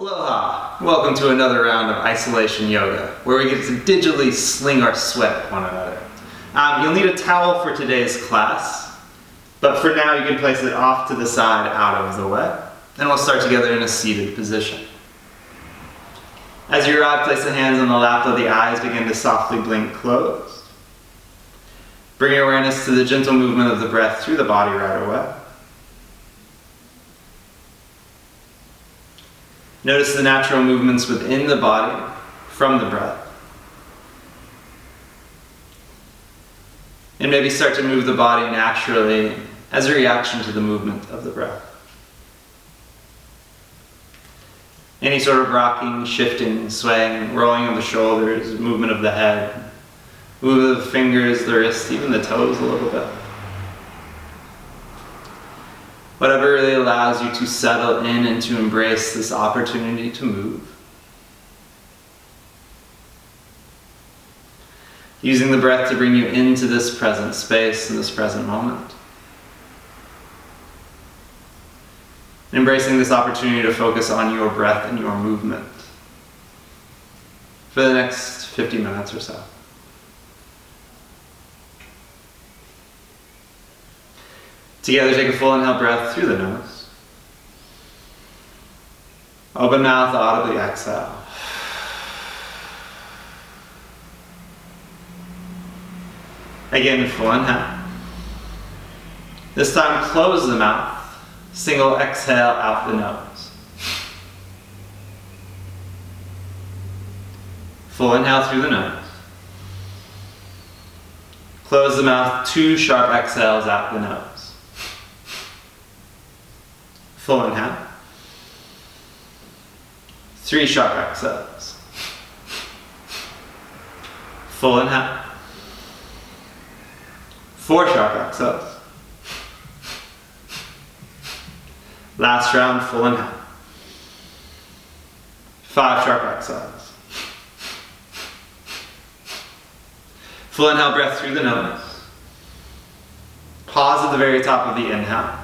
Aloha! Welcome to another round of isolation yoga, where we get to digitally sling our sweat at one another. You'll need a towel for today's class, but for now you can place it off to the side out of the way, and we'll start together in a seated position. As you arrive, place the hands on the lap of the eyes, begin to softly blink closed. Bring your awareness to the gentle movement of the breath through the body right away. Notice the natural movements within the body from the breath. And maybe start to move the body naturally as a reaction to the movement of the breath. Any sort of rocking, shifting, swaying, rolling of the shoulders, movement of the head, movement of the fingers, the wrists, even the toes a little bit. Whatever really allows you to settle in and to embrace this opportunity to move. Using the breath to bring you into this present space and this present moment. Embracing this opportunity to focus on your breath and your movement for the next 50 minutes or so. Together, take a full inhale breath through the nose. Open mouth, audibly exhale. Again, full inhale. This time, close the mouth. Single exhale out the nose. Full inhale through the nose. Close the mouth, 2 sharp exhales out the nose. Full inhale. 3 sharp exhales. Full inhale. 4 sharp exhales. Last round, full inhale. 5 sharp exhales. Full inhale breath through the nose. Pause at the very top of the inhale.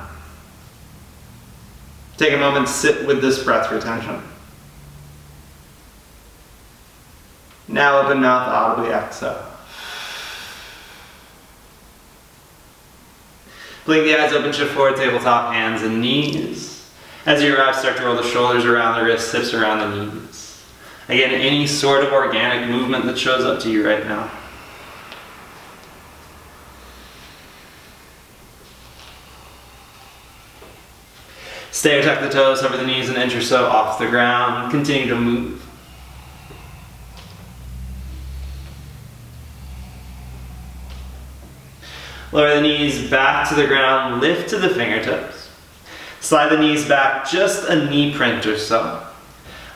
Take a moment to sit with this breath retention. Now open mouth, audibly exhale. Blink the eyes open, shift forward, tabletop, hands and knees. As you arrive, start to roll the shoulders around the wrists, hips around the knees. Again, any sort of organic movement that shows up to you right now. Stay or tuck the toes, hover the knees an inch or so off the ground. Continue to move. Lower the knees back to the ground, lift to the fingertips. Slide the knees back just a knee print or so.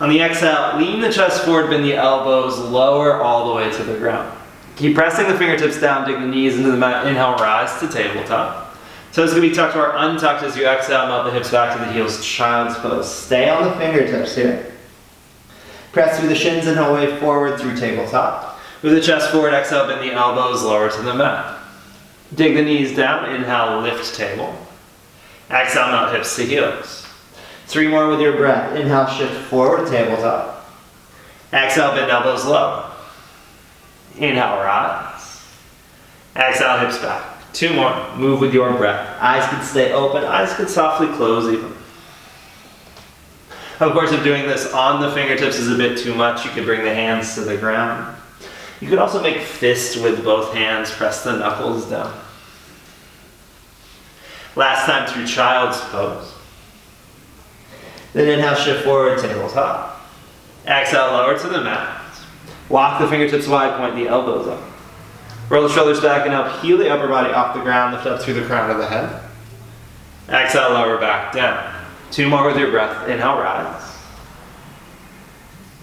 On the exhale, lean the chest forward, bend the elbows, lower all the way to the ground. Keep pressing the fingertips down, dig the knees into the mat. Inhale, rise to tabletop. Toes can be tucked or untucked as you exhale, melt the hips back to the heels, child's pose. Stay on the fingertips here. Press through the shins, inhale, way forward through tabletop. Move the chest forward, exhale, bend the elbows, lower to the mat. Dig the knees down, inhale, lift table. Exhale, melt hips to heels. 3 more with your breath. Inhale, shift forward, tabletop. Exhale, bend elbows low. Inhale, rise. Exhale, hips back. 2 more. Move with your breath. Eyes can stay open. Eyes can softly close even. Of course, if doing this on the fingertips is a bit too much, you could bring the hands to the ground. You could also make fists with both hands. Press the knuckles down. Last time through child's pose. Then inhale, shift forward, tabletop. Exhale, lower to the mat. Walk the fingertips wide, point the elbows up. Roll the shoulders back and up, heel the upper body off the ground, lift up through the crown of the head. Exhale, lower back down. 2 more with your breath. Inhale, rise.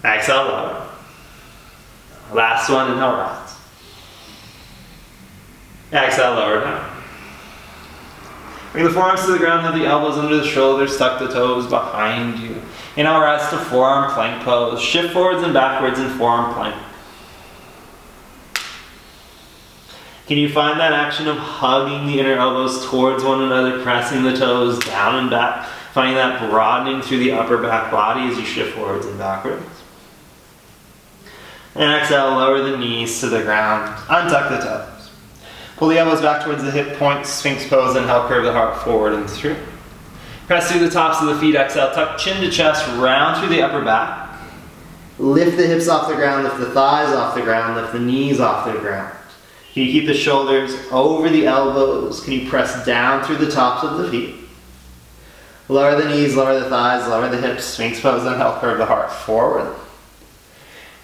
Exhale, lower. Last one, inhale, rise. Exhale, lower down. Bring the forearms to the ground, have the elbows under the shoulders, tuck the toes behind you. Inhale, rise to forearm plank pose. Shift forwards and backwards in forearm plank. Can you find that action of hugging the inner elbows towards one another, pressing the toes down and back? Finding that broadening through the upper back body as you shift forwards and backwards. And exhale, lower the knees to the ground, untuck the toes. Pull the elbows back towards the hip points, Sphinx pose, and help curve the heart forward and through. Press through the tops of the feet, exhale, tuck chin to chest, round through the upper back. Lift the hips off the ground, lift the thighs off the ground, lift the knees off the ground. Can you keep the shoulders over the elbows? Can you press down through the tops of the feet? Lower the knees, lower the thighs, lower the hips, Sphinx pose, and help curve the heart forward.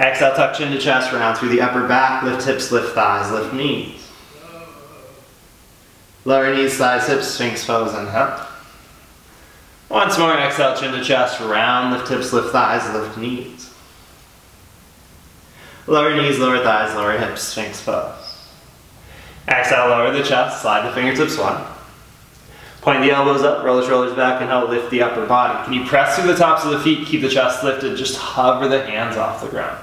Exhale, tuck chin to chest, round through the upper back, lift hips, lift thighs, lift knees. Lower knees, thighs, hips, Sphinx pose, and help. Once more, exhale, chin to chest, round, lift hips, lift thighs, lift knees. Lower knees, lower thighs, lower hips, Sphinx pose. Exhale, lower the chest, slide the fingertips wide. Point the elbows up, roll the shoulders back, and help lift the upper body. Can you press through the tops of the feet, keep the chest lifted, just hover the hands off the ground.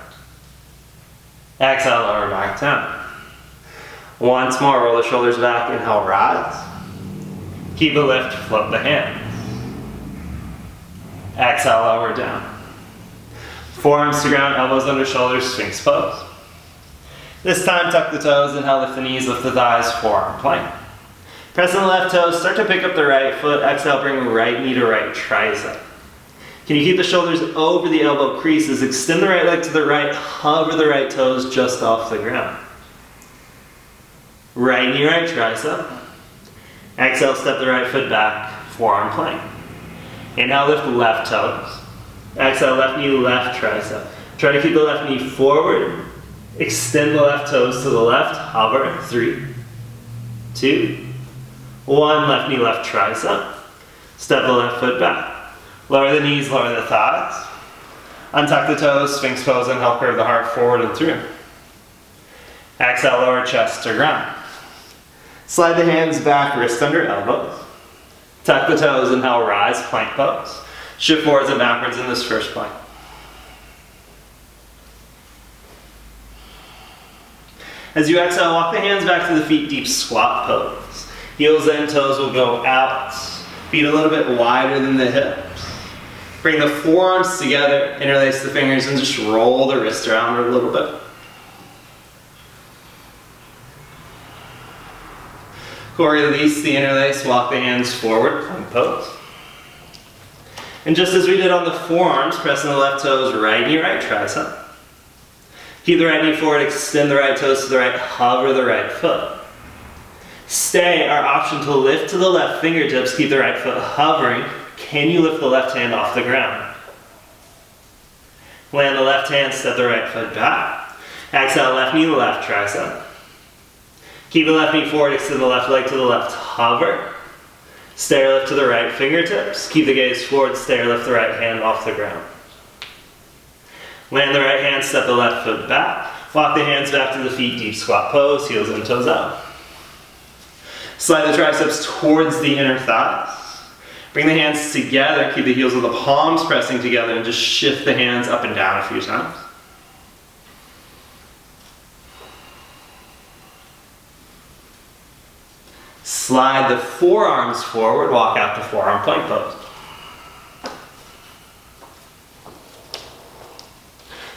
Exhale, lower back down. Once more, roll the shoulders back, inhale, rise. Keep the lift, float the hands. Exhale, lower down. Forearms to ground, elbows under shoulders, Sphinx pose. This time, tuck the toes, inhale, lift the knees, lift the thighs, forearm plank. Press in the left toes, start to pick up the right foot, exhale, bring right knee to right tricep. Can you keep the shoulders over the elbow creases, extend the right leg to the right, hover the right toes just off the ground. Right knee, right tricep. Exhale, step the right foot back, forearm plank. Inhale, lift the left toes. Exhale, left knee, left tricep. Try to keep the left knee forward. Extend the left toes to the left, hover, 3, 2, 1, left knee, left tricep. Step the left foot back. Lower the knees, lower the thighs. Untuck the toes, Sphinx pose, and help curve the heart forward and through. Exhale, lower chest to ground. Slide the hands back, wrist under elbows. Tuck the toes, inhale, rise, plank pose. Shift forwards and backwards in this first plank. As you exhale, walk the hands back to the feet, deep squat pose. Heels and toes will go out. Feet a little bit wider than the hips. Bring the forearms together, interlace the fingers, and just roll the wrist around a little bit. Release the interlace, walk the hands forward, plank pose. And just as we did on the forearms, pressing the left toes, right knee, right tricep. Keep the right knee forward, extend the right toes to the right, hover the right foot. Stay, our option to lift to the left fingertips, keep the right foot hovering. Can you lift the left hand off the ground? Land the left hand, step the right foot back. Exhale, left knee, left tricep. Keep the left knee forward, extend the left leg to the left, hover. Stay or lift to the right fingertips. Keep the gaze forward, stay or lift the right hand off the ground. Land the right hand, step the left foot back. Walk the hands back to the feet, deep squat pose, heels and toes out. Slide the triceps towards the inner thighs. Bring the hands together, keep the heels of the palms pressing together, and just shift the hands up and down a few times. Slide the forearms forward, walk out to forearm plank pose.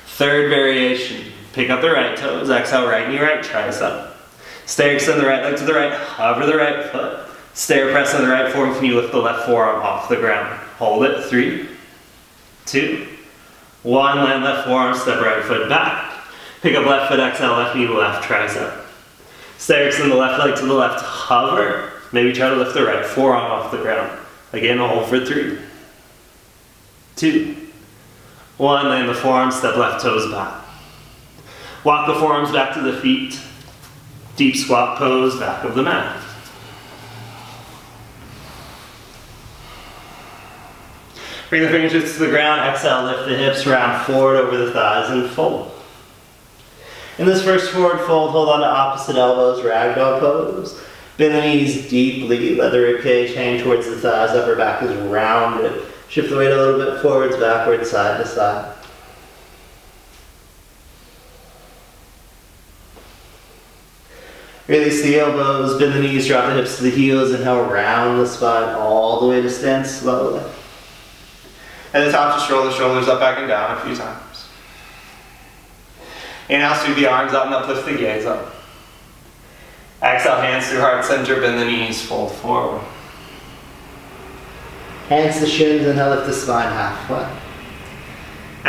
Third variation, pick up the right toes, exhale, right knee, right tricep. Stay or extend the right leg to the right, hover the right foot. Stay or press on the right forearm, can you lift the left forearm off the ground? Hold it, 3, 2, 1, land left forearm, step right foot back. Pick up left foot, exhale, left knee, left tricep. Stay or extend the left leg to the left, hover. Maybe try to lift the right forearm off the ground. Again, hold for 3, 2, 1, land the forearm, step left toes back. Walk the forearms back to the feet. Deep squat pose, back of the mat. Bring the fingertips to the ground, exhale, lift the hips, round forward over the thighs and fold. In this first forward fold, hold on to opposite elbows, ragdoll pose. Bend the knees deeply, let the ribcage hang towards the thighs, upper back is rounded. Shift the weight a little bit forwards, backwards, side to side. Release the elbows, bend the knees, drop the hips to the heels, inhale, round the spine all the way to stand slowly. At the top, just roll the shoulders up, back, and down a few times. Inhale, sweep the arms up and uplift the gaze up. Exhale, hands through heart center, bend the knees, fold forward. Hands to shins, inhale, lift the spine halfway.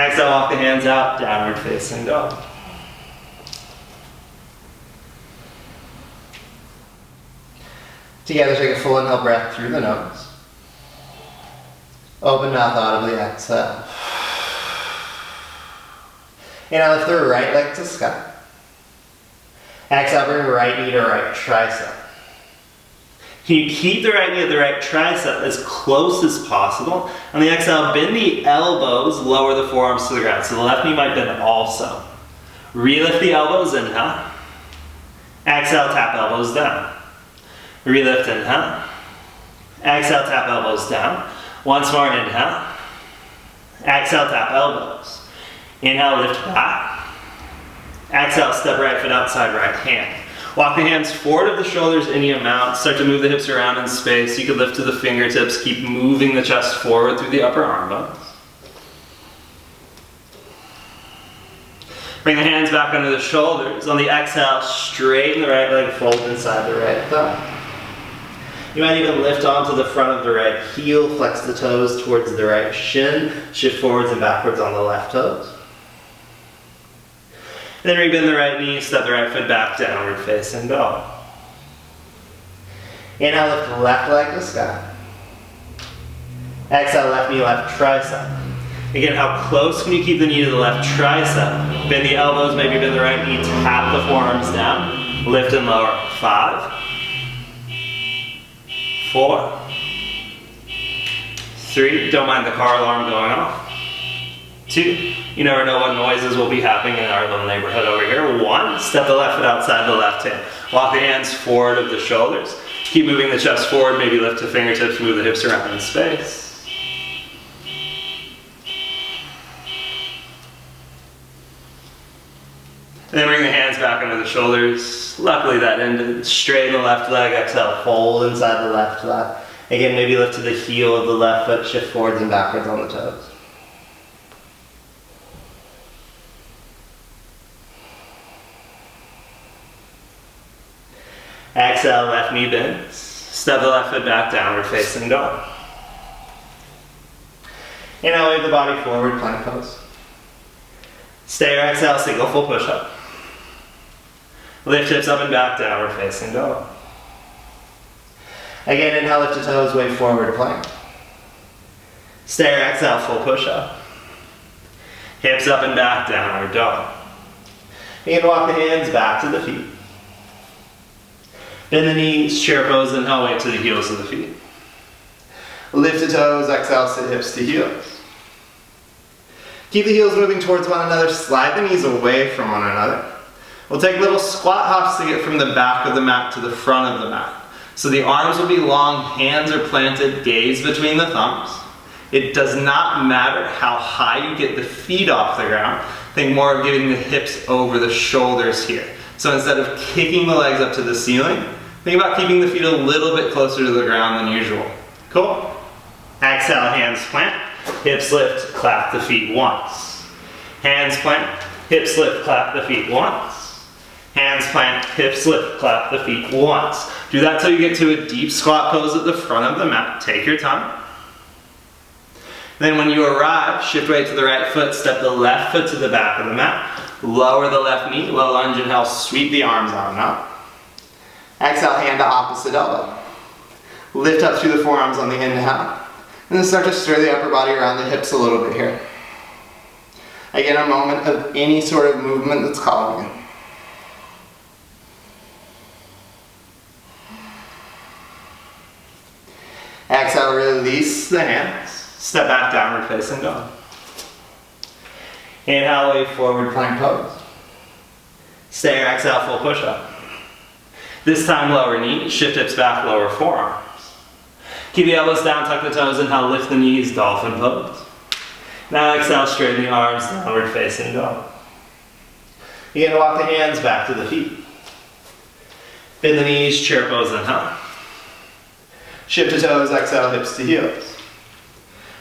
Exhale, walk the hands out, downward facing dog. Together, take a full inhale breath through the nose. Open mouth audibly, exhale. Inhale, lift the right leg to sky. Exhale, bring right knee to right tricep. You keep the right knee at the right tricep as close as possible. On the exhale, bend the elbows, lower the forearms to the ground. So the left knee might bend also. Relift the elbows, inhale. Exhale, tap elbows down. Relift, inhale. Exhale, tap elbows down. Once more, inhale. Exhale, tap elbows. Inhale, lift back. Exhale, step right foot outside right hand. Walk the hands forward of the shoulders any amount. Start to move the hips around in space. You can lift to the fingertips. Keep moving the chest forward through the upper arm bones. Bring the hands back under the shoulders. On the exhale, straighten the right leg, fold inside the right thigh. You might even lift onto the front of the right heel, flex the toes towards the right shin, shift forwards and backwards on the left toes. And then rebend the right knee, step the right foot back, downward facing dog. Inhale, lift the left leg to sky. Exhale, left knee, left tricep. Again, how close can you keep the knee to the left tricep? Bend the elbows, maybe bend the right knee, tap the forearms down. Lift and lower. 5, 4, 3, don't mind the car alarm going off. 2, you never know what noises will be happening in our little neighborhood over here. 1, step the left foot outside the left hand. Walk the hands forward of the shoulders. Keep moving the chest forward, maybe lift the fingertips, move the hips around in space. And then bring the hands back under the shoulders. Luckily that ended. Straighten the left leg, exhale, fold inside the left leg. Again, maybe lift to the heel of the left foot, shift forwards and backwards on the toes. Exhale, left knee bends. Step the left foot back, downward facing dog. Inhale, wave the body forward, plank pose. Stay or exhale, single full push-up. Lift hips up and back, downward facing dog. Again, inhale, lift the toes, wave forward, plank. Stay or exhale, full push-up. Hips up and back, downward dog. You can walk the hands back to the feet. Bend the knees, chair pose, inhale, weight to the heels of the feet. Lift the toes, exhale, sit hips to heels. Keep the heels moving towards one another, slide the knees away from one another. We'll take little squat hops to get from the back of the mat to the front of the mat. So the arms will be long, hands are planted, gaze between the thumbs. It does not matter how high you get the feet off the ground. Think more of getting the hips over the shoulders here. So instead of kicking the legs up to the ceiling, think about keeping the feet a little bit closer to the ground than usual. Cool? Exhale, hands plant, hips lift, clap the feet once. Hands plant, hips lift, clap the feet once. Hands plant, hips lift, clap the feet once. Do that till you get to a deep squat pose at the front of the mat. Take your time. Then when you arrive, shift weight to the right foot, step the left foot to the back of the mat. Lower the left knee, low lunge, inhale, sweep the arms out and up. Exhale, hand to opposite elbow. Lift up through the forearms on the inhale. And then start to stir the upper body around the hips a little bit here. Again, a moment of any sort of movement that's calling you. Exhale, release the hands. Step back, downward facing dog. Inhale, wave forward, plank pose. Stay or exhale, full push-up. This time, lower knee, shift hips back, lower forearms. Keep the elbows down, tuck the toes, inhale, lift the knees, dolphin pose. Now exhale, straighten the arms, downward facing dog. You're gonna walk the hands back to the feet. Bend the knees, chair pose, inhale. Shift the toes, exhale, hips to heels.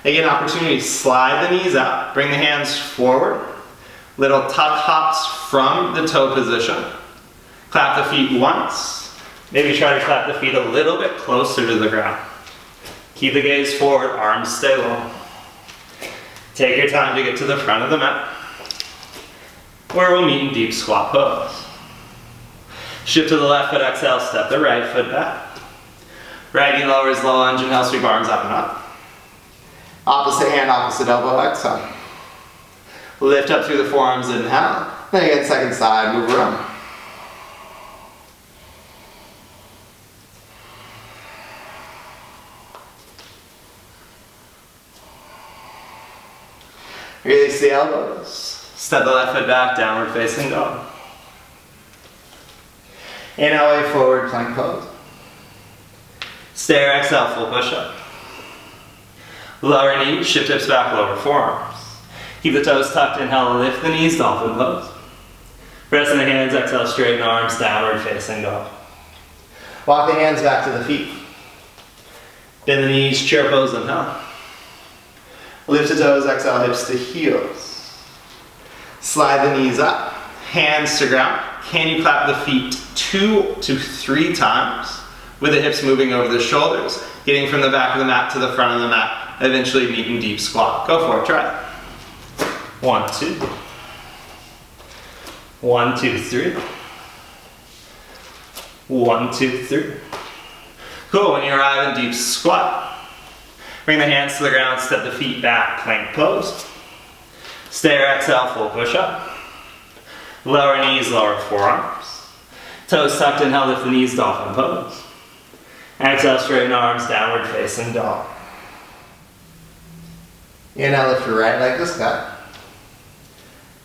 Again, opportunity, slide the knees out, bring the hands forward. Little tuck hops from the toe position. Clap the feet once. Maybe try to clap the feet a little bit closer to the ground. Keep the gaze forward, arms stay low. Take your time to get to the front of the mat, where we'll meet in deep squat pose. Shift to the left foot, exhale, step the right foot back. Right knee lowers, low lunge, inhale, sweep arms up and up. Opposite hand, opposite elbow, exhale. Lift up through the forearms, inhale. Then again, second side, move around. Release the elbows. Step the left foot back, downward facing dog. Inhale, way forward, plank pose. Stay or exhale, full push-up. Lower knees, shift hips back, lower forearms. Keep the toes tucked, inhale, lift the knees, dolphin pose. Press in the hands, exhale, straighten arms, downward facing dog. Walk the hands back to the feet. Bend the knees, chair pose, inhale. Lift the toes, exhale, hips to heels. Slide the knees up, hands to ground. Can you clap the feet 2 to 3 times with the hips moving over the shoulders, getting from the back of the mat to the front of the mat, eventually meeting deep squat. Go for it, try it. 1, 2. 1, 2, 3. 1, 2, 3. Cool, when you arrive in deep squat, bring the hands to the ground, step the feet back, plank pose. Stay or exhale, full push-up. Lower knees, lower forearms. Toes tucked, inhale, lift the knees, dolphin pose. Exhale, straighten arms, downward facing dog. Inhale, lift your right leg to sky.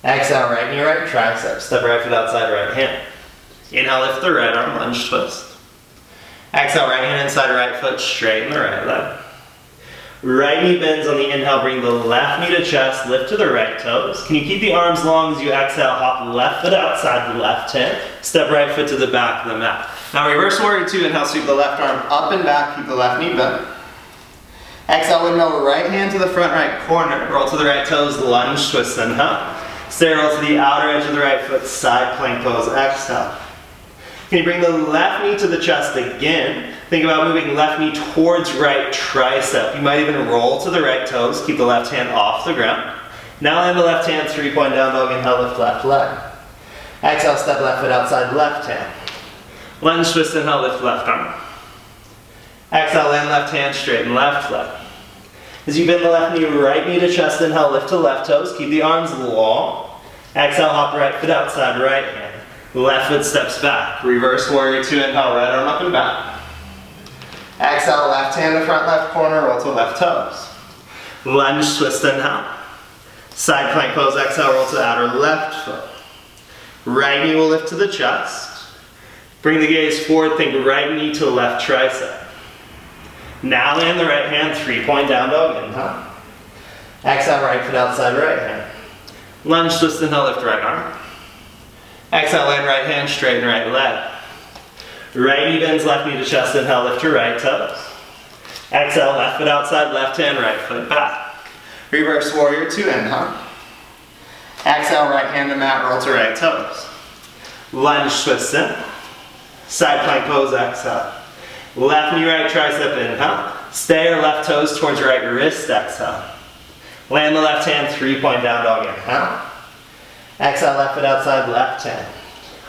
Exhale, right knee, right tricep. Step right foot outside, right hand. Inhale, lift the right arm, lunge twist. Exhale, right hand inside right foot, straighten the right leg. Right knee bends on the inhale, bring the left knee to chest, lift to the right toes. Can you keep the arms long as you exhale, hop left foot outside the left hand, step right foot to the back of the mat. Now reverse warrior 2, inhale, sweep the left arm up and back, keep the left knee bent. Exhale, windmill, right hand to the front right corner, roll to the right toes, lunge, twist, inhale. Stay, roll to the outer edge of the right foot, side plank pose, exhale. Can you bring the left knee to the chest again? Think about moving left knee towards right tricep. You might even roll to the right toes, keep the left hand off the ground. Now land the left hand, 3-point down dog, inhale, lift left leg. Exhale, step left foot outside left hand. Lunge, twist, inhale, lift left arm. Exhale, land left hand, straighten left leg. As you bend the left knee, right knee to chest, inhale, lift to left toes, keep the arms long. Exhale, hop right foot outside right hand. Left foot steps back. Reverse warrior 2, inhale, right arm up and back. Exhale, left hand to front left corner, roll to left toes. Lunge, twist, inhale. Side plank pose, exhale, roll to the outer left foot. Right knee will lift to the chest. Bring the gaze forward, think right knee to left tricep. Now land the right hand, 3-point down dog, inhale. Exhale, right foot outside right hand. Lunge, twist, inhale, lift right arm. Exhale, land right hand, straighten right leg. Right knee bends, left knee to chest, inhale, lift your right toes. Exhale, left foot outside, left hand, right foot back. Reverse warrior 2, inhale. Exhale, right hand to mat, roll to right toes. Lunge, twist in. Side plank pose, exhale. Left knee, right tricep, inhale. Stay or left toes towards right wrist, exhale. Land the left hand, 3-point down dog, inhale. Exhale, left foot outside, left hand.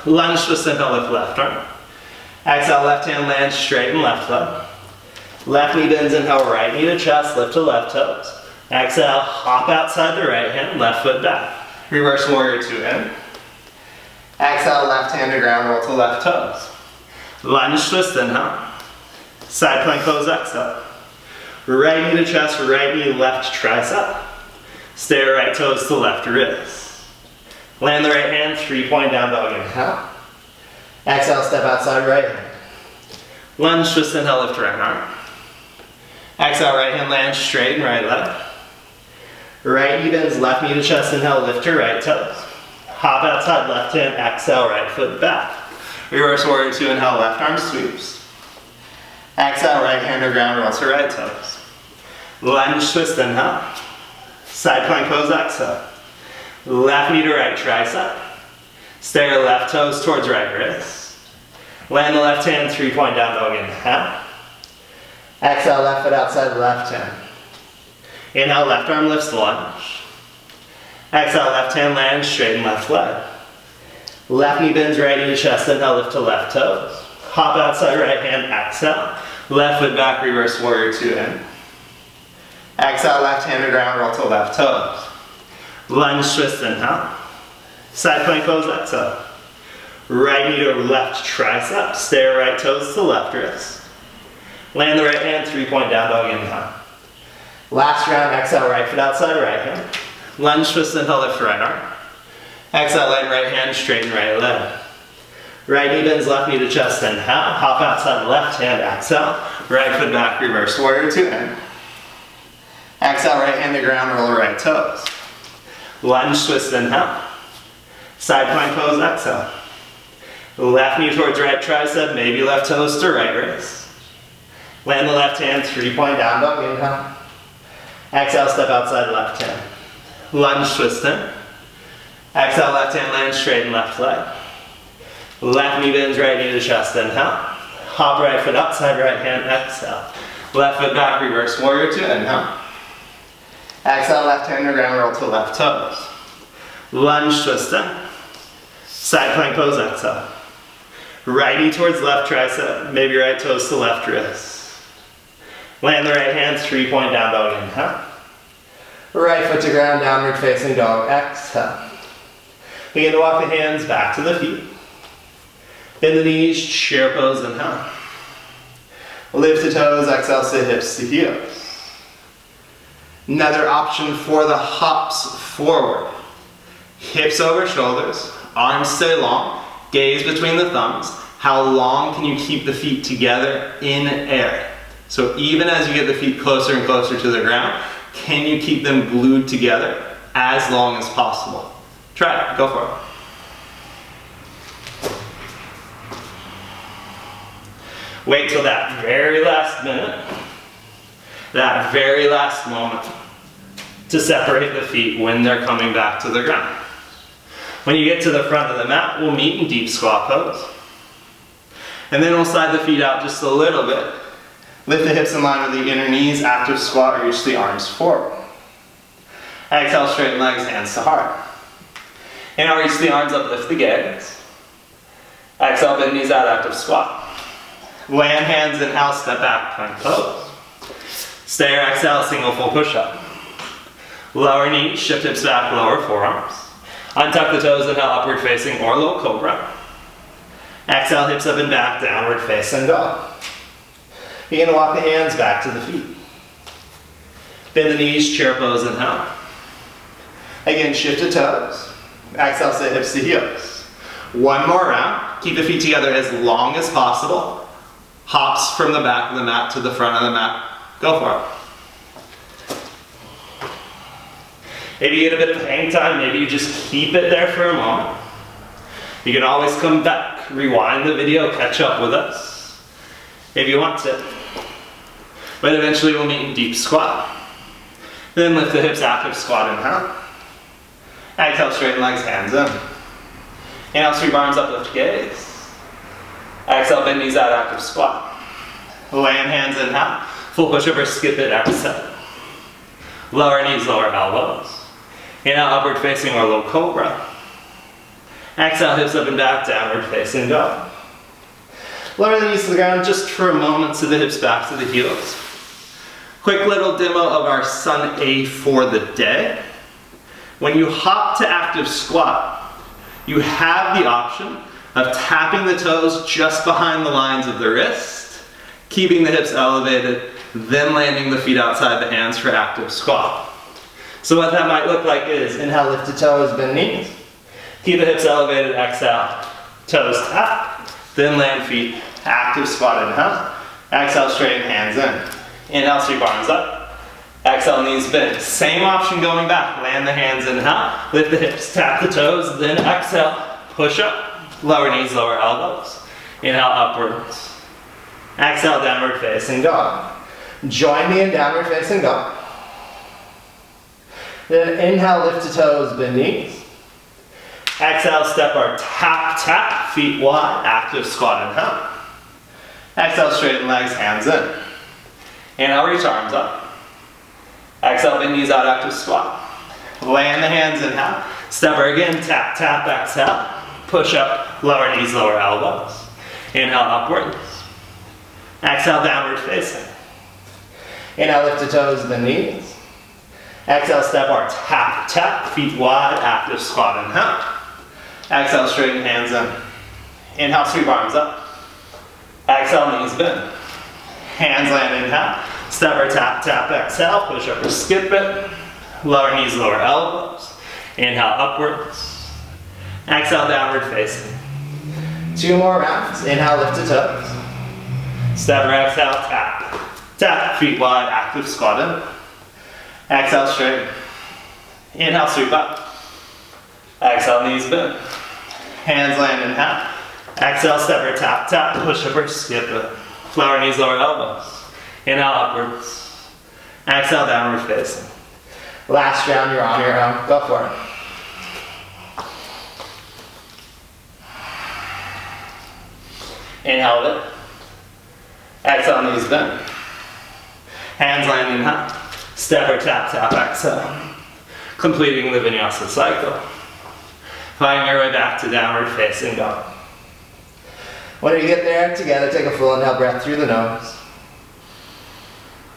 Lunge, twist, inhale, lift left arm. Exhale, left hand lands, straighten left leg. Left knee bends, inhale, right knee to chest, lift to left toes. Exhale, hop outside the right hand, left foot back. Reverse warrior 2 in. Exhale, left hand to ground, roll to left toes. Lunge, twist, inhale. Side plank pose, exhale. Right knee to chest, right knee, left tricep. Stay right toes to left wrist. Land the right hand, 3-point down dog, inhale. Exhale, step outside right hand. Lunge, twist, inhale, lift right arm. Exhale, right hand lands, straighten right leg. Right knee bends, left knee to chest, inhale, lift your right toes. Hop outside left hand, exhale, right foot back. Reverse warrior 2, inhale, left arm sweeps. Exhale, right hand to ground, roll to right toes. Lunge twist, inhale. Side plank pose, exhale. Left knee to right tricep. Stare left toes towards right wrist. Land the left hand, 3-point down dog, inhale. Exhale, left foot outside left hand. Inhale, left arm lifts the lunge. Exhale, left hand lands, straighten left leg. Left knee bends, right knee to chest, inhale, lift to left toes. Hop outside right hand, exhale. Left foot back, reverse warrior 2 in. Exhale, left hand to ground, roll to left toes. Lunge twist, inhale. Side plank pose, exhale. Right knee to left tricep, stare right toes to left wrist. Land the right hand, 3-point down dog, inhale. Last round, exhale, right foot outside right hand. Lunge twist, inhale, lift right arm. Exhale, land right hand, straighten right leg. Right knee bends, left knee to chest, inhale. Hop outside left hand, exhale. Right foot back, reverse warrior 2 in. Exhale, right hand to ground, roll right toes. Lunge twist, inhale. Side plank pose, exhale. Left knee towards right tricep, maybe left toes to right wrist. Land the left hand, 3-point down dog, inhale. Exhale, step outside left hand. Lunge twist in. Exhale, left hand lands, straighten left leg. Left knee bends, right knee to chest, inhale. Hop right foot outside right hand, exhale. Left foot back, reverse warrior 2, inhale. Exhale, left hand to ground, roll to left toes. Lunge twist in. Side plank pose, exhale. Right knee towards left tricep, maybe right toes to left wrist. Land the right hand, 3-point down dog, inhale. Right foot to ground, downward facing dog, exhale. Begin to walk the hands back to the feet. Bend the knees, chair pose, inhale. Lift the toes, exhale, sit hips to heels. Another option for the hops forward. Hips over shoulders, arms stay long, gaze between the thumbs. How long can you keep the feet together in air? So even as you get the feet closer and closer to the ground, can you keep them glued together as long as possible? Try it, go for it. Wait till that very last minute, that very last moment to separate the feet when they're coming back to the ground. When you get to the front of the mat, we'll meet in deep squat pose. And then we'll slide the feet out just a little bit. Lift the hips in line with the inner knees, active squat, reach the arms forward. Exhale, straighten legs, hands to heart. Inhale, reach the arms up, lift the gaze. Exhale, bend knees out, active squat. Land hands, inhale, step back, plank pose. Stay or exhale, single full push-up. Lower knees, shift hips back, lower forearms. Untuck the toes, inhale, upward facing or low cobra. Exhale, hips up and back, downward facing dog. Begin to walk the hands back to the feet. Bend the knees, chair pose, inhale. Again, shift the toes. Exhale, sit hips to heels. One more round. Keep the feet together as long as possible. Hops from the back of the mat to the front of the mat. Go for it. Maybe you get a bit of hang time, maybe you just keep it there for a moment. You can always come back, rewind the video, catch up with us if you want to. But eventually we'll meet in deep squat. Then lift the hips, active squat, inhale. Exhale, straighten legs, hands in. Inhale, sweep arms up, lift gaze. Exhale, bend knees out, active squat. Land hands, inhale. Full push-up or skip it, exhale. Lower knees, lower elbows. Inhale, upward facing or low cobra. Exhale, hips up and back, downward facing dog. Lower the knees to the ground just for a moment, so the hips back to the heels. Quick little demo of our Sun A for the day. When you hop to active squat, you have the option of tapping the toes just behind the lines of the wrist, keeping the hips elevated, then landing the feet outside the hands for active squat. So what that might look like is inhale, lift the toes, bend knees. Keep the hips elevated, exhale, toes tap, then land feet, active squat, inhale. Exhale, straighten hands in. Inhale, sweep arms up. Exhale, knees bend. Same option going back. Land the hands, inhale. Lift the hips, tap the toes, then exhale, push up. Lower knees, lower elbows. Inhale, upwards. Exhale, downward facing dog. Join me in downward facing dog. Then inhale, lift the toes, bend knees. Exhale, step our tap, tap, feet wide, active squat inhale. Exhale, straighten legs, hands in. Inhale, reach arms up. Exhale, bend knees out, active squat. Land the hands, inhale. Step her again, tap, tap, exhale. Push up, lower knees, lower elbows. Inhale, upwards. Exhale, downward facing. Inhale, lift the toes, bend knees. Exhale, step our tap, tap, feet wide, active squat inhale. Exhale, straighten hands in. Inhale, sweep arms up. Exhale, knees bend. Hands land, inhale. Step or tap, tap, exhale. Push up or skip it. Lower knees, lower elbows. Inhale, upwards. Exhale, downward facing. 2 more rounds. Inhale, lift the toes. Step or exhale, tap. Tap, feet wide, active squat in. Exhale, straight. Inhale, sweep up. Exhale, knees bend. Hands land, inhale. Exhale, step or tap, tap, push up or skip it. Lower knees, lower elbows. Inhale, upwards. Exhale, downward facing. Last round, you're on your own. Go for it. Inhale, lift. Exhale, knees bend. Hands land, inhale. Step or tap, tap, exhale. Completing the Vinyasa cycle. Finding your way back to downward facing dog. When you get there, together, take a full inhale breath through the nose.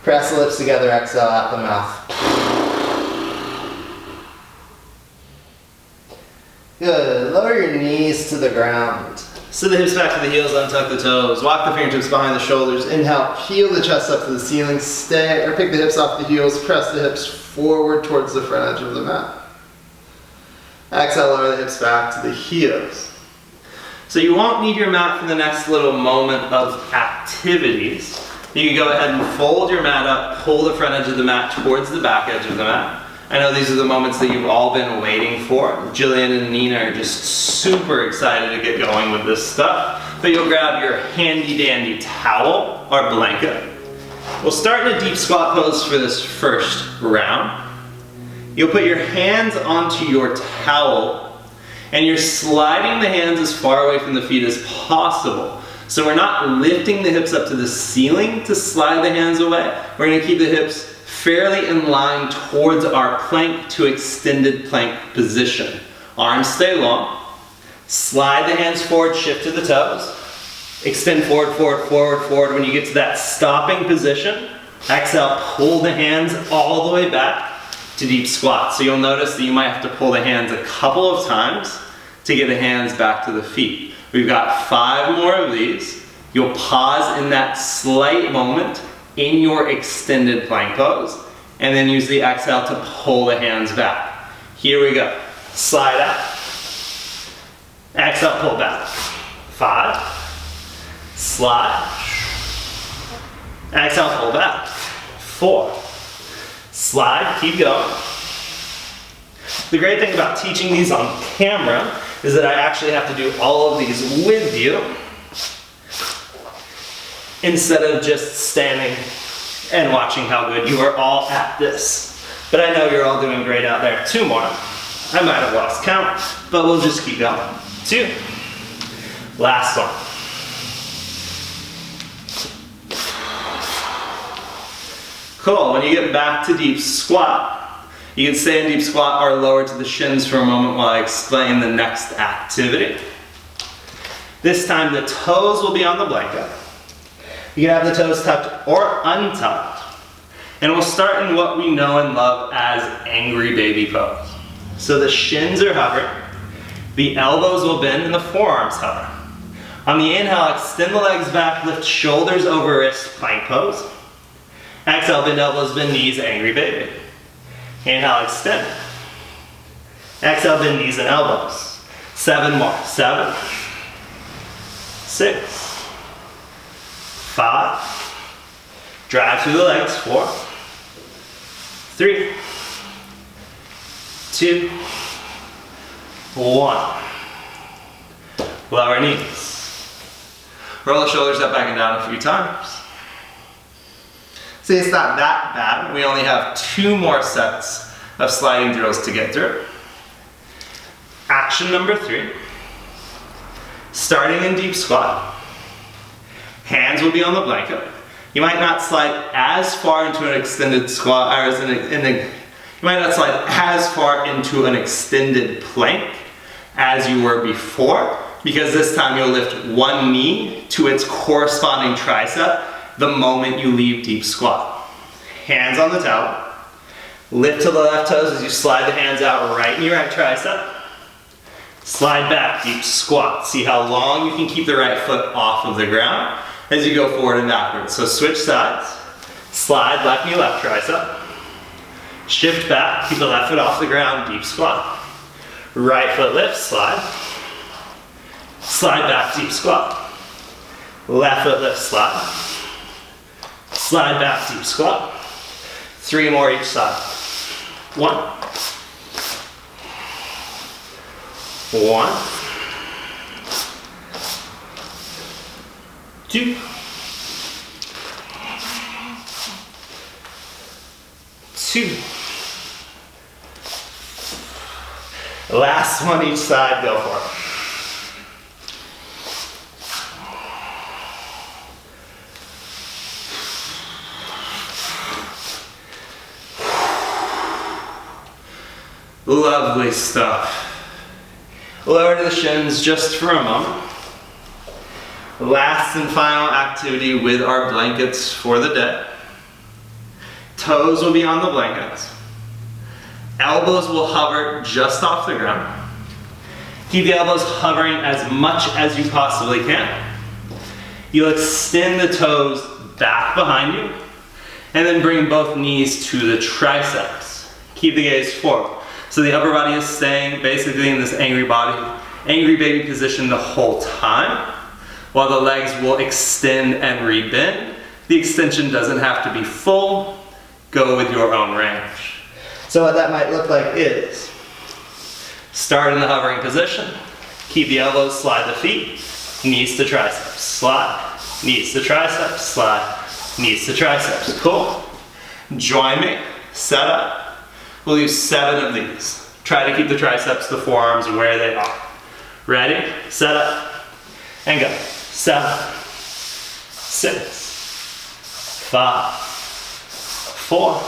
Press the lips together, exhale out the mouth. Good. Lower your knees to the ground. Sit the hips back to the heels, untuck the toes. Walk the fingertips behind the shoulders. Inhale, peel the chest up to the ceiling. Stay, or pick the hips off the heels. Press the hips forward towards the front edge of the mat. Exhale, lower the hips back to the heels. So you won't need your mat for the next little moment of activities. You can go ahead and fold your mat up, pull the front edge of the mat towards the back edge of the mat. I know these are the moments that you've all been waiting for. Jillian and Nina are just super excited to get going with this stuff. But you'll grab your handy dandy towel or blanket. We'll start in a deep squat pose for this first round. You'll put your hands onto your towel and you're sliding the hands as far away from the feet as possible. So we're not lifting the hips up to the ceiling to slide the hands away. We're going to keep the hips fairly in line towards our plank to extended plank position. Arms stay long. Slide the hands forward, shift to the toes. Extend forward, forward, forward, forward. When you get to that stopping position, exhale, pull the hands all the way back to deep squat. So you'll notice that you might have to pull the hands a couple of times to get the hands back to the feet. We've got 5 more of these. You'll pause in that slight moment in your extended plank pose, and then use the exhale to pull the hands back. Here we go. Slide out. Exhale, pull back. 5. Slide. Exhale, pull back. 4. Slide, keep going. The great thing about teaching these on camera is that I actually have to do all of these with you instead of just standing and watching how good you are all at this. But I know you're all doing great out there. 2 more. I might have lost count, but we'll just keep going. 2. Last one. Cool. When you get back to deep squat, you can stay in deep squat or lower to the shins for a moment while I explain the next activity. This time the toes will be on the blanket. You can have the toes tucked or untucked. And we'll start in what we know and love as angry baby pose. So the shins are hovering, the elbows will bend, and the forearms hover. On the inhale, extend the legs back, lift shoulders over wrist, plank pose. Exhale, bend elbows, bend knees, angry baby. Inhale, extend. Exhale, bend knees and elbows. 7 more. 7, 6, 5. Drive through the legs. 4, 3, 2, 1. Lower knees. Roll the shoulders up, back and down a few times. See, it's not that bad. We only have 2 more sets of sliding drills to get through. Action number 3. Starting in deep squat. Hands will be on the blanket. You might not slide as far into an extended squat, or you might not slide as far into an extended plank as you were before, because this time you'll lift one knee to its corresponding tricep the moment you leave deep squat. Hands on the towel. Lift to the left toes as you slide the hands out right in your right tricep. Slide back, deep squat. See how long you can keep the right foot off of the ground as you go forward and backwards. So switch sides. Slide left knee, left tricep. Shift back, keep the left foot off the ground, deep squat. Right foot lifts, slide. Slide back, deep squat. Left foot lifts, slide. Slide back, deep squat. 3 more each side. 1. 1. 2. 2. Last one each side, go for it. Lovely stuff. Lower to the shins just for a moment. Last and final activity with our blankets for the day. Toes will be on the blankets. Elbows will hover just off the ground. Keep the elbows hovering as much as you possibly can. You'll extend the toes back behind you and then bring both knees to the triceps. Keep the gaze forward. So the upper body is staying basically in this angry baby position the whole time, while the legs will extend and rebend. The extension doesn't have to be full. Go with your own range. So what that might look like is, start in the hovering position, keep the elbows, slide the feet, knees to triceps, slide, knees to triceps, slide, knees to triceps. Cool. Join me, set up. We'll use 7 of these. Try to keep the triceps, the forearms where they are. Ready, set up, and go. 7, 6, 5, 4,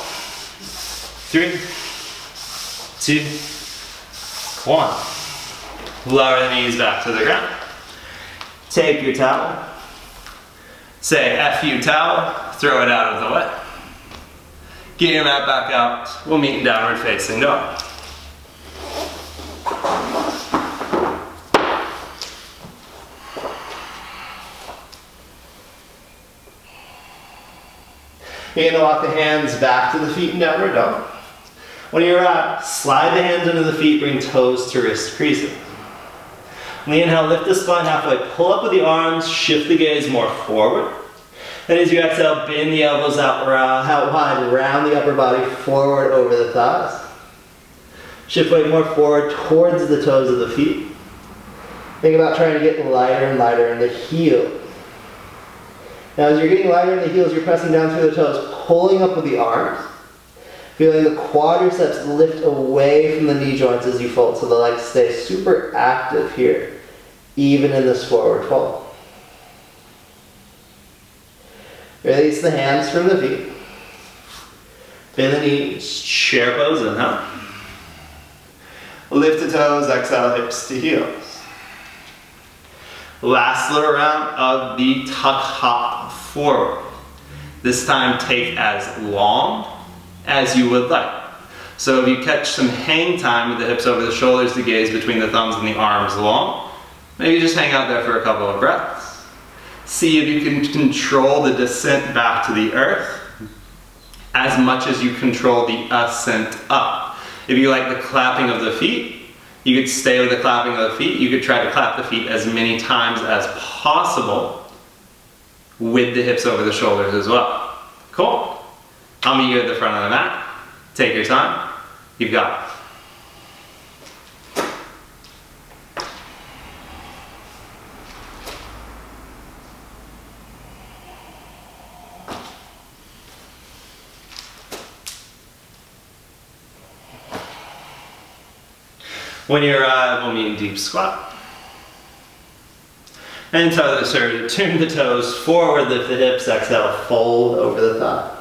3, 2, 1. Lower the knees back to the ground. Take your towel. Say F you towel, throw it out of the way. Get your mat back out. We'll meet in downward facing dog. You're going to walk the hands back to the feet in downward dog. When you're out, slide the hands under the feet, bring toes to wrist creases. On the inhale, lift the spine halfway, pull up with the arms, shift the gaze more forward. Then as you exhale, bend the elbows out wide, round the upper body forward over the thighs. Shift weight more forward towards the toes of the feet. Think about trying to get lighter and lighter in the heel. Now as you're getting lighter in the heels, you're pressing down through the toes, pulling up with the arms. Feeling the quadriceps lift away from the knee joints as you fold, so the legs stay super active here, even in this forward fold. Release the hands from the feet. Bend the knees, chair pose, inhale. Lift the toes, exhale, hips to heels. Last little round of the tuck hop forward. This time take as long as you would like. So if you catch some hang time with the hips over the shoulders, the gaze between the thumbs and the arms long, maybe just hang out there for a couple of breaths. See if you can control the descent back to the earth as much as you control the ascent up. If you like the clapping of the feet, you could stay with the clapping of the feet. You could try to clap the feet as many times as possible with the hips over the shoulders as well. Cool. I'll meet you at the front of the mat. Take your time. You've got it. When you arrive, we'll meet in deep squat. And toe the surge, turn the toes forward, lift the hips, exhale, fold over the thigh.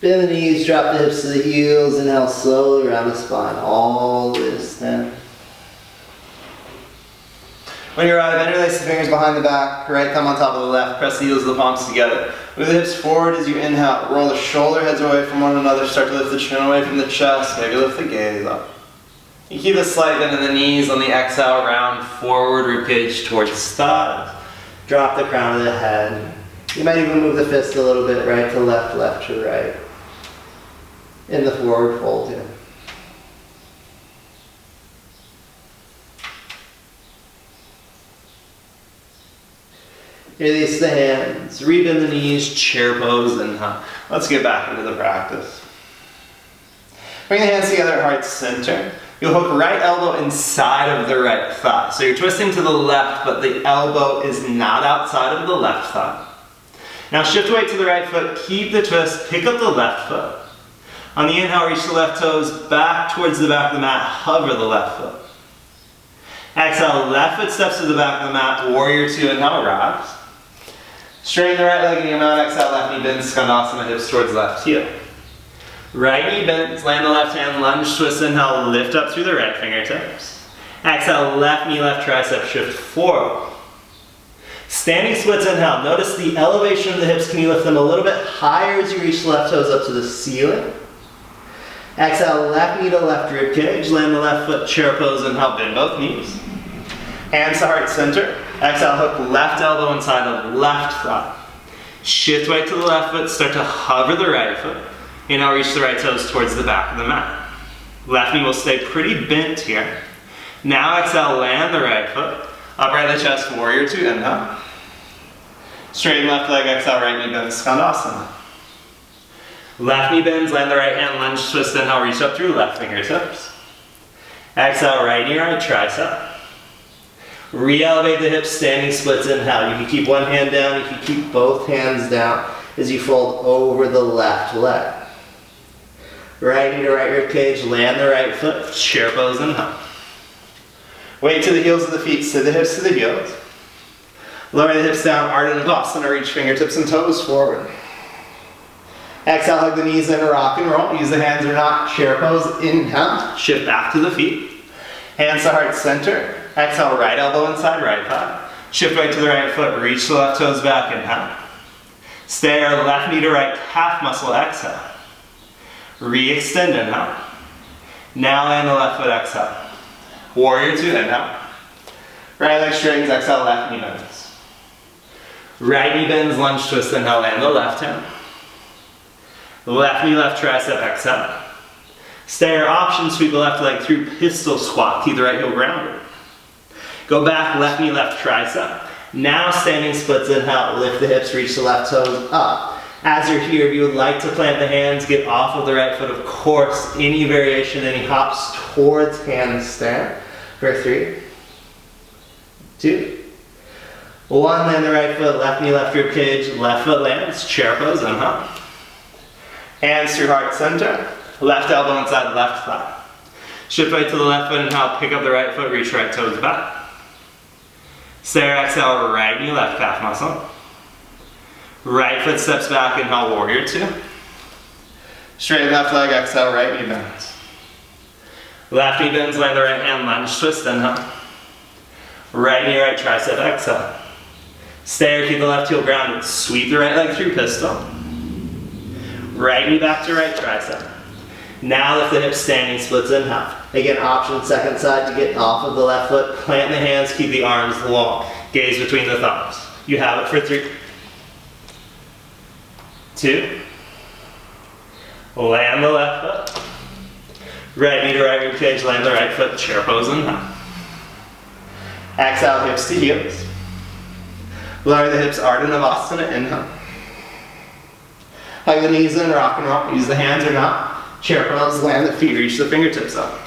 Bend the knees, drop the hips to the heels, inhale slowly around the spine, all the way to stand. When you arrive, interlace the fingers behind the back, right thumb on top of the left, press the heels of the palms together. Move the hips forward as you inhale, roll the shoulder heads away from one another, start to lift the chin away from the chest, maybe lift the gaze up. You keep a slight bend in the knees on the exhale, round forward, ribcage towards thighs. Drop the crown of the head. You might even move the fist a little bit, right to left, left to right. In the forward fold here. Release the hands, rebend the knees, chair pose, and let's get back into the practice. Bring the hands together at heart center. You'll hook right elbow inside of the right thigh. So you're twisting to the left, but the elbow is not outside of the left thigh. Now shift weight to the right foot, keep the twist, pick up the left foot. On the inhale, reach the left toes back towards the back of the mat, hover the left foot. Exhale, left foot steps to the back of the mat, warrior two, inhale, rise. Straighten the right leg in your mount, exhale, left knee bends, skandasana, hips towards left heel. Right knee bends, land the left hand, lunge, twist, inhale, lift up through the right fingertips. Exhale, left knee, left tricep, shift forward. Standing splits, inhale, notice the elevation of the hips, can you lift them a little bit higher as you reach the left toes up to the ceiling? Exhale, left knee to left rib cage, land the left foot, chair pose, inhale, bend both knees. Hands to heart center. Exhale, hook left elbow inside the left thigh. Shift weight to the left foot, start to hover the right foot. Inhale, reach the right toes towards the back of the mat. Left knee will stay pretty bent here. Now exhale, land the right foot. Upright the chest, warrior two, inhale. Straighten left leg, exhale, right knee bends, skandasana. Left knee bends, land the right hand, lunge, twist, inhale, reach up through left fingertips. Exhale, right knee, right tricep. Re-elevate the hips, standing splits, inhale. You can keep one hand down, you can keep both hands down as you fold over the left leg. Right knee to right rib cage, land the right foot, chair pose, inhale. Weight to the heels of the feet, sit the hips to the heels. Lower the hips down, Ardha Navasana, reach fingertips and toes forward. Exhale, hug the knees in, rock and roll. Use the hands or not, chair pose, inhale. Shift back to the feet. Hands to heart center. Exhale, right elbow inside, right thigh. Shift weight to the right foot, reach the left toes back, inhale. Stay our left knee to right calf muscle, exhale. Re-extend, inhale. Now land the left foot, exhale. Warrior two, inhale. Right leg straightens, exhale, left knee bends. Right knee bends, lunge twist, inhale, land the left hand. Left knee, left tricep, exhale. Stay our option, sweep the left leg through pistol squat, keep the right heel grounded. Go back, left knee, left tricep. Now standing splits, inhale, lift the hips, reach the left toes up. As you're here, if you would like to plant the hands, get off of the right foot, of course, any variation, any hops towards handstand. For 3, 2, 1, land the right foot, left knee, left rib cage, left foot lands, chair pose, inhale. Hands through heart center, left elbow inside left thigh. Shift weight to the left foot, inhale, pick up the right foot, reach right toes back. Stay or exhale, right knee, left calf muscle. Right foot steps back, inhale, warrior two. Straighten left leg, exhale, right knee bends. Left knee bends, land the right hand, lunge twist, inhale. Right knee, right tricep, exhale. Stay or keep the left heel grounded, sweep the right leg through pistol. Right knee back to right tricep. Now lift the hips, standing splits, inhale. Again, option second side to get off of the left foot. Plant the hands, keep the arms long. Gaze between the thumbs. You have it for 3, 2. Land the left foot. Right knee to right rib cage, land the right foot, chair pose, inhale. Exhale, hips to heels. Lower the hips, Ardha Navasana, inhale. Hug the knees in, rock and roll. Use the hands or not. Chair pose, land the feet, reach the fingertips up.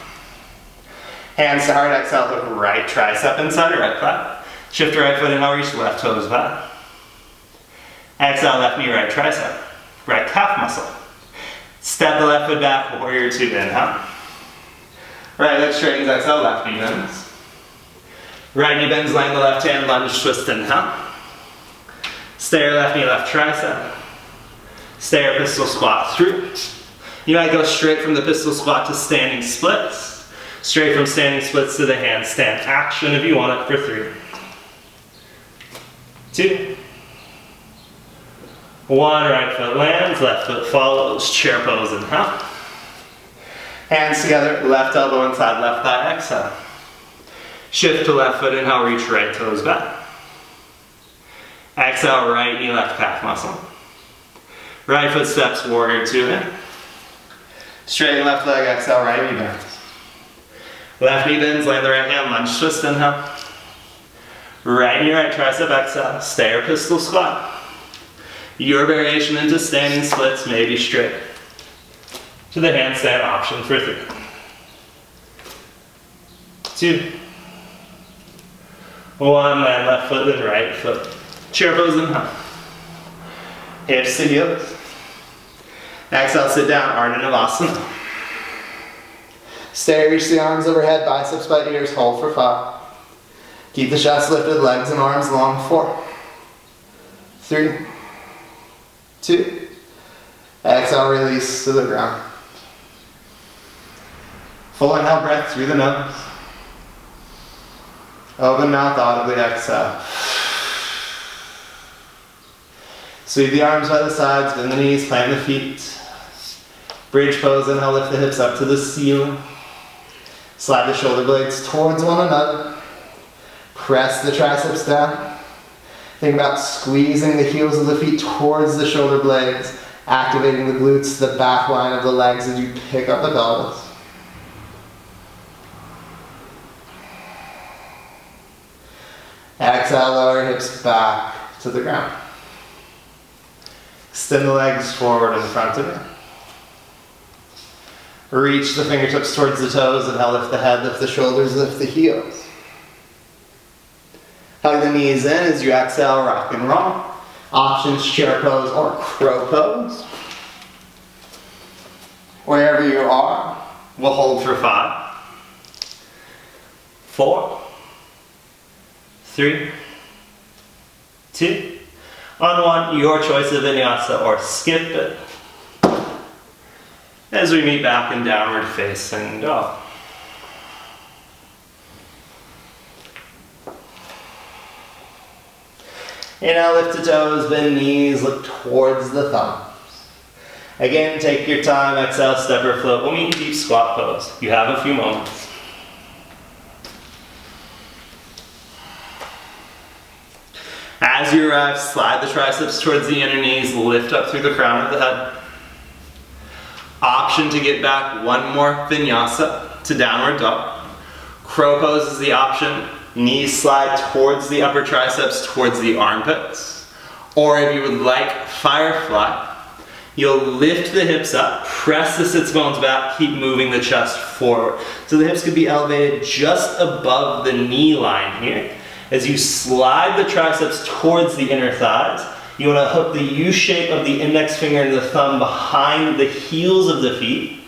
Hands to heart, exhale, hook right tricep inside, right thigh. Shift the right foot, inhale, reach left toes back. Exhale, left knee, right tricep. Right calf muscle. Step the left foot back, warrior two, inhale. Right leg straightens, exhale, left knee bends. Right knee bends, land the left hand, lunge, twist, inhale. Stay left knee, left tricep. Stay pistol squat through. You might go straight from the pistol squat to standing splits. Straight from standing splits to the handstand action if you want it for 3, 2, 1. Right foot lands, left foot follows. Chair pose, inhale. Hands together, left elbow inside left thigh, exhale. Shift to left foot, inhale, reach right toes back. Exhale, right knee, left calf muscle. Right foot steps, warrior two in. Straighten left leg, exhale, right knee bends. Left knee bends, land the right hand, lunge twist, inhale. Right knee, right tricep, exhale. Stay or pistol squat. Your variation into standing splits may be straight. To the handstand option for 3, 2, 1. Land left foot, then right foot. Chair pose, inhale. Hips to heels. Exhale, sit down, Ardha Navasana. Stay, reach the arms overhead, biceps by ears, hold for 5. Keep the chest lifted, legs and arms long, 4, 3, 2. Exhale, release to the ground. Full inhale breath through the nose. Open mouth audibly, exhale. Sweep the arms by the sides, bend the knees, plant the feet. Bridge pose, inhale, lift the hips up to the ceiling. Slide the shoulder blades towards one another. Press the triceps down. Think about squeezing the heels of the feet towards the shoulder blades, activating the glutes, the back line of the legs as you pick up the pelvis. Exhale, lower hips back to the ground. Extend the legs forward in front of you. Reach the fingertips towards the toes and lift the head, lift the shoulders, lift the heels. Hug the knees in as you exhale, rock and roll. Options, chair pose or crow pose. Wherever you are, we'll hold for 5, 4, 3, 2, on 1, your choice of vinyasa or skip it. As we meet back in downward facing dog. Inhale, lift the toes, bend knees, look towards the thumbs. Again, take your time, exhale, step or float. We'll meet in deep squat pose. You have a few moments. As you arrive, slide the triceps towards the inner knees, lift up through the crown of the head. Option to get back one more vinyasa to downward dog. Crow pose is the option. Knees slide towards the upper triceps, towards the armpits. Or if you would like firefly, you'll lift the hips up, press the sits bones back, keep moving the chest forward. So the hips could be elevated just above the knee line here. As you slide the triceps towards the inner thighs, you want to hook the U shape of the index finger and the thumb behind the heels of the feet.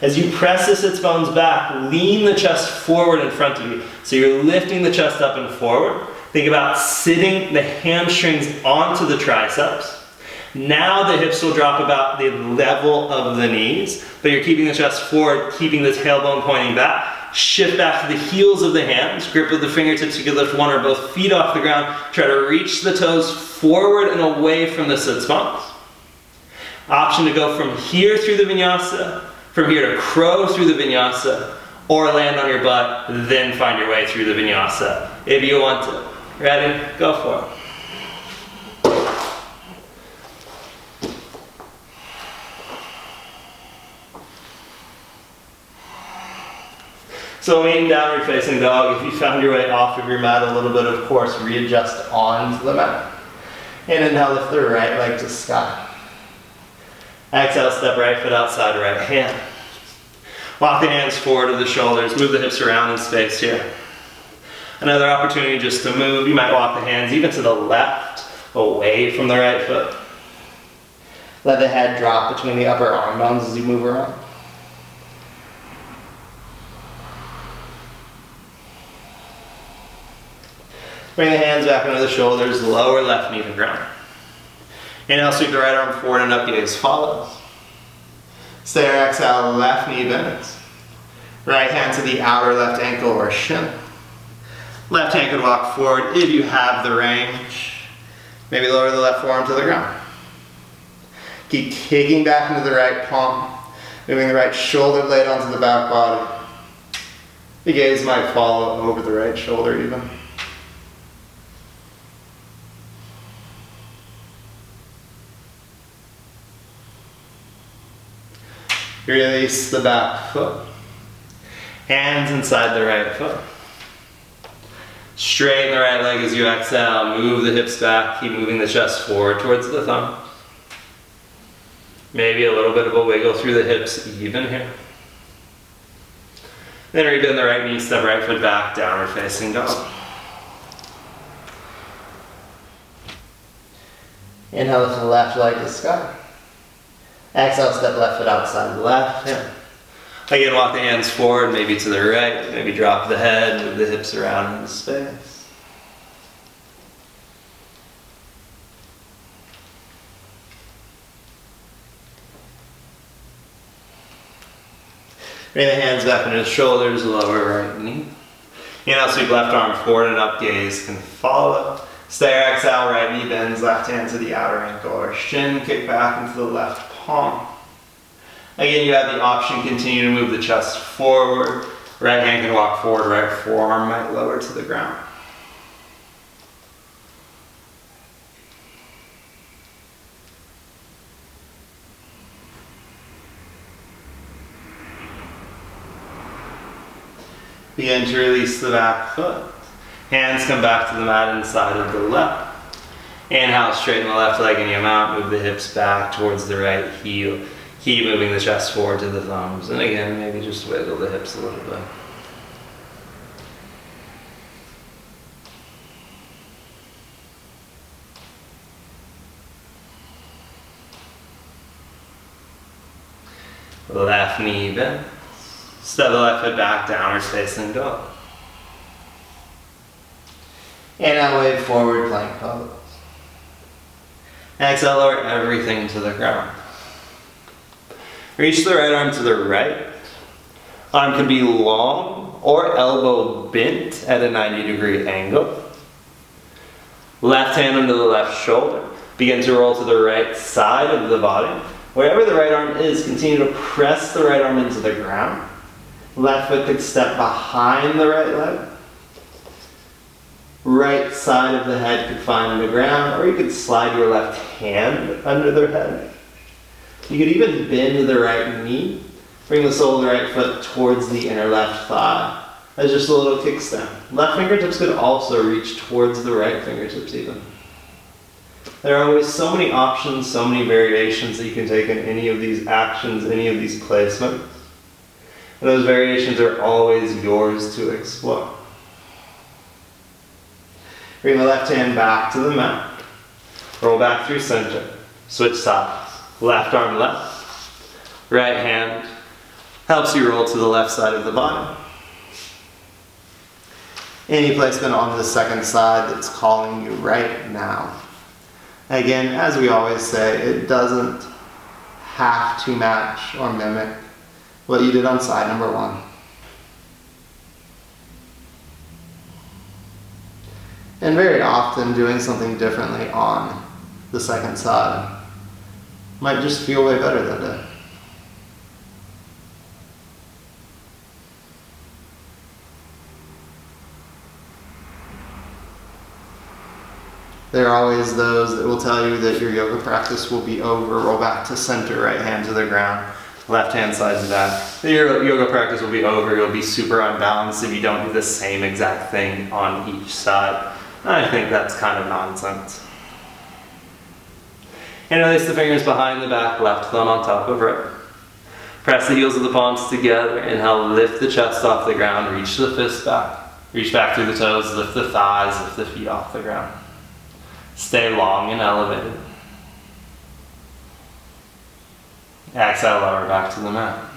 As you press the sits bones back, lean the chest forward in front of you. So you're lifting the chest up and forward. Think about sitting the hamstrings onto the triceps. Now the hips will drop about the level of the knees, but you're keeping the chest forward, keeping the tailbone pointing back. Shift back to the heels of the hands. Grip with the fingertips. You can lift one or both feet off the ground. Try to reach the toes forward and away from the sits bones. Option to go from here through the vinyasa, from here to crow through the vinyasa, or land on your butt, then find your way through the vinyasa if you want to. Ready? Go for it. So in downward facing dog, if you found your way off of your mat a little bit, of course, readjust onto the mat. And inhale, lift the right leg to sky. Exhale, step right foot outside right hand. Walk the hands forward to the shoulders, move the hips around in space here. Another opportunity just to move. You might walk the hands even to the left. away from the right foot. Let the head drop between the upper arm bones as you move around. Bring the hands back under the shoulders, lower left knee to ground. Inhale, sweep the right arm forward and up, gaze follows. Stay or exhale, left knee bends. Right hand to the outer left ankle or shin. Left hand could walk forward if you have the range. Maybe lower the left forearm to the ground. Keep kicking back into the right palm, moving the right shoulder blade onto the back body. The gaze might follow over the right shoulder even. Release the back foot. Hands inside the right foot. Straighten the right leg as you exhale. Move the hips back. Keep moving the chest forward towards the thumbs. Maybe a little bit of a wiggle through the hips even here. Then rebend the right knee, step right foot back, downward facing dog. Inhale, lift the left leg to the sky. Exhale, step left foot outside the left hip. Again, walk the hands forward, maybe to the right, maybe drop the head, move the hips around into space. Bring the hands back into the shoulders, lower right knee. Inhale, sweep left arm forward and up, gaze can follow. Stay or exhale, right knee bends, left hand to the outer ankle or shin, kick back into the left palm. Again, you have the option, continue to move the chest forward. Right hand can walk forward, right forearm might lower to the ground. Begin to release the back foot. Hands come back to the mat inside of the left. Inhale, straighten the left leg in your mount, move the hips back towards the right heel. Keep moving the chest forward to the thumbs. And again, maybe just wiggle the hips a little bit. Left knee bends. Step the left foot back, downward facing dog. Inhale, wave forward, plank pose. Exhale, lower everything to the ground. Reach the right arm to the right. Arm can be long or elbow bent at a 90-degree angle. Left hand under the left shoulder. Begin to roll to the right side of the body. Wherever the right arm is, continue to press the right arm into the ground. Left foot could step behind the right leg. Right side of the head could find the ground, or you could slide your left hand under the head. You could even bend the right knee. Bring the sole of the right foot towards the inner left thigh. As just a little kickstand. Left fingertips could also reach towards the right fingertips even. There are always so many options, so many variations that you can take in any of these actions, any of these placements. And those variations are always yours to explore. Bring the left hand back to the mat. Roll back through center. Switch sides. Left arm left. Right hand helps you roll to the left side of the body. Any placement on the second side that's calling you right now. Again, as we always say, it doesn't have to match or mimic what you did on side number one. And very often doing something differently on the second side might just feel way better that day. There are always those that will tell you that your yoga practice will be over. Roll back to center, right hand to the ground, left hand side to back. Your yoga practice will be over. You'll be super unbalanced if you don't do the same exact thing on each side. I think that's kind of nonsense. And release the fingers behind the back, left thumb on top of right. Press the heels of the palms together. Inhale, lift the chest off the ground, reach the fists back. Reach back through the toes, lift the thighs, lift the feet off the ground. Stay long and elevated. Exhale, lower back to the mat.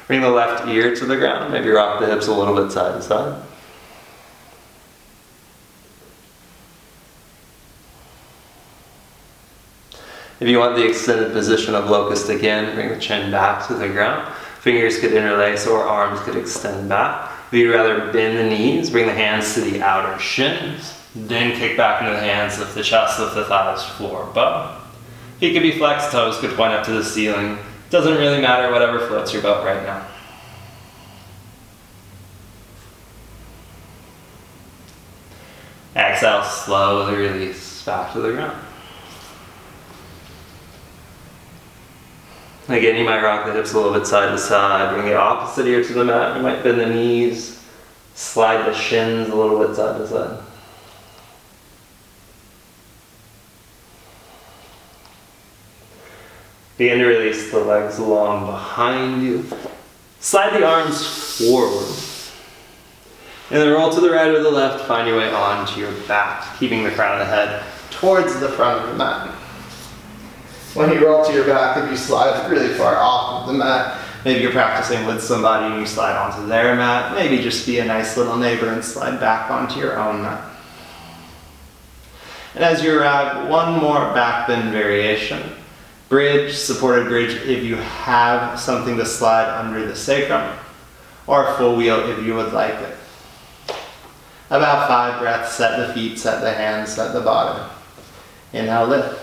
Bring the left ear to the ground. Maybe rock the hips a little bit side to side. If you want the extended position of locust again, bring the chin back to the ground. Fingers could interlace or arms could extend back. If you'd rather bend the knees, bring the hands to the outer shins. Then kick back into the hands, lift the chest, lift the thighs, floor, bow. Feet could be flexed, toes could point up to the ceiling. Doesn't really matter, whatever floats your boat right now. Exhale, slowly release back to the ground. Again, you might rock the hips a little bit side to side. Bring the opposite ear to the mat. You might bend the knees. Slide the shins a little bit side to side. Begin to release the legs long behind you. Slide the arms forward. And then roll to the right or the left. Find your way onto your back, keeping the crown of the head towards the front of the mat. When you roll to your back, if you slide really far off of the mat, maybe you're practicing with somebody and you slide onto their mat. Maybe just be a nice little neighbor and slide back onto your own mat. And as you arrive, one more back bend variation. Bridge, supported bridge if you have something to slide under the sacrum, or full wheel if you would like it. About 5 breaths, set the feet, set the hands, set the body. Inhale, lift.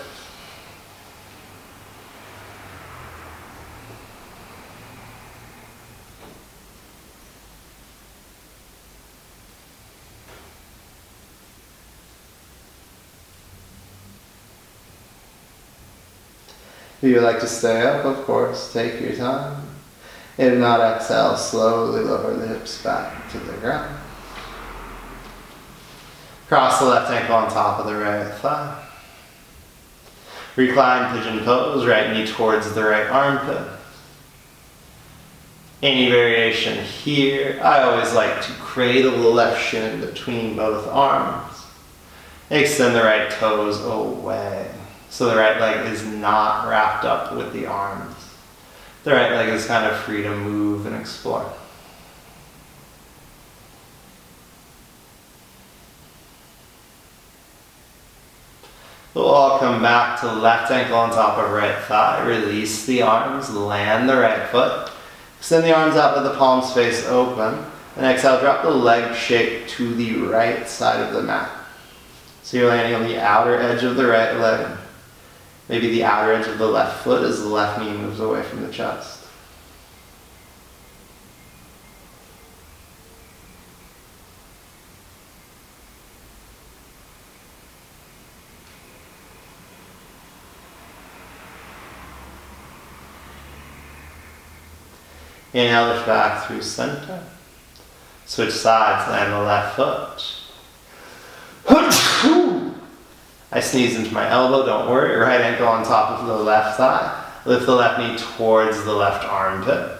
If you would like to stay up, of course, take your time. If not, exhale, slowly lower the hips back to the ground. Cross the left ankle on top of the right thigh. Recline pigeon pose, right knee towards the right armpit. Any variation here, I always like to cradle the left shin between both arms. Extend the right toes away. So the right leg is not wrapped up with the arms. The right leg is kind of free to move and explore. We'll all come back to left ankle on top of right thigh. Release the arms, land the right foot. Extend the arms out with the palms face open. And exhale, drop the leg shape to the right side of the mat. So you're landing on the outer edge of the right leg. Maybe the outer edge of the left foot as the left knee moves away from the chest. Inhale, lift back through center. Switch sides, land the left foot. I sneeze into my elbow, don't worry. Right ankle on top of the left thigh. Lift the left knee towards the left armpit.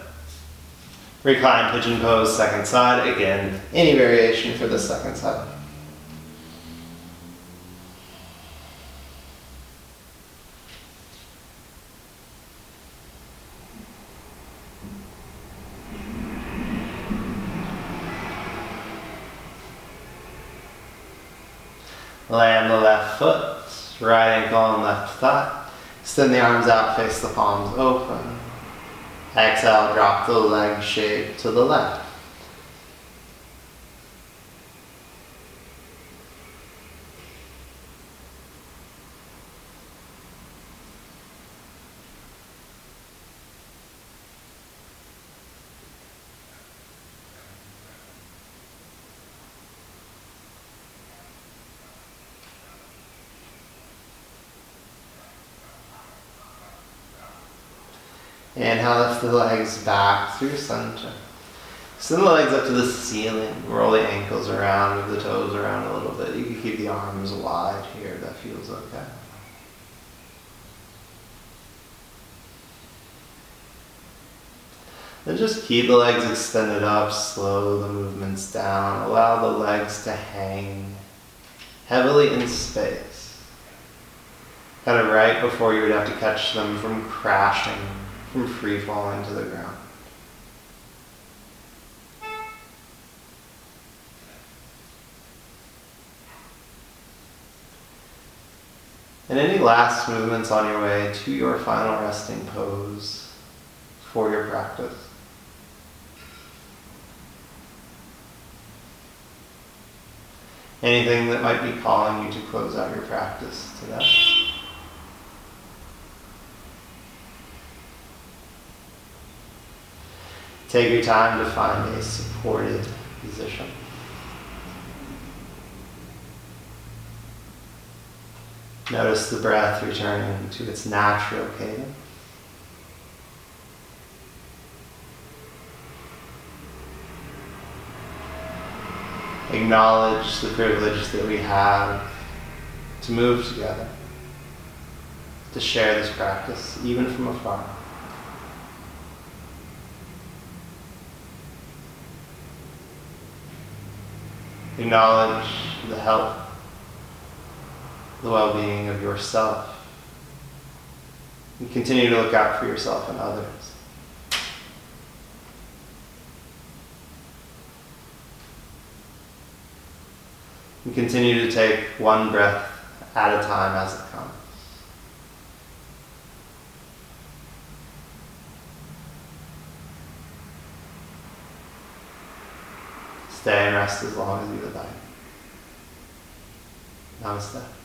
Recline pigeon pose, second side. Again, any variation for the second side. Land the left foot, right ankle on left thigh. Extend the arms out, face the palms open. Exhale, drop the leg shape to the left. Inhale, lift the legs back through center. Send the legs up to the ceiling. Roll the ankles around, move the toes around a little bit. You can keep the arms wide here. That feels okay. Then just keep the legs extended up. Slow the movements down. Allow the legs to hang heavily in space, kind of right before you would have to catch them from crashing, from free falling to the ground. And any last movements on your way to your final resting pose for your practice. Anything that might be calling you to close out your practice today. Take your time to find a supported position. Notice the breath returning to its natural cadence. Acknowledge the privilege that we have to move together, to share this practice, even from afar. Acknowledge the health, the well-being of yourself. And continue to look out for yourself and others. And continue to take one breath at a time as it comes. Stay and rest as long as you would like. Namaste.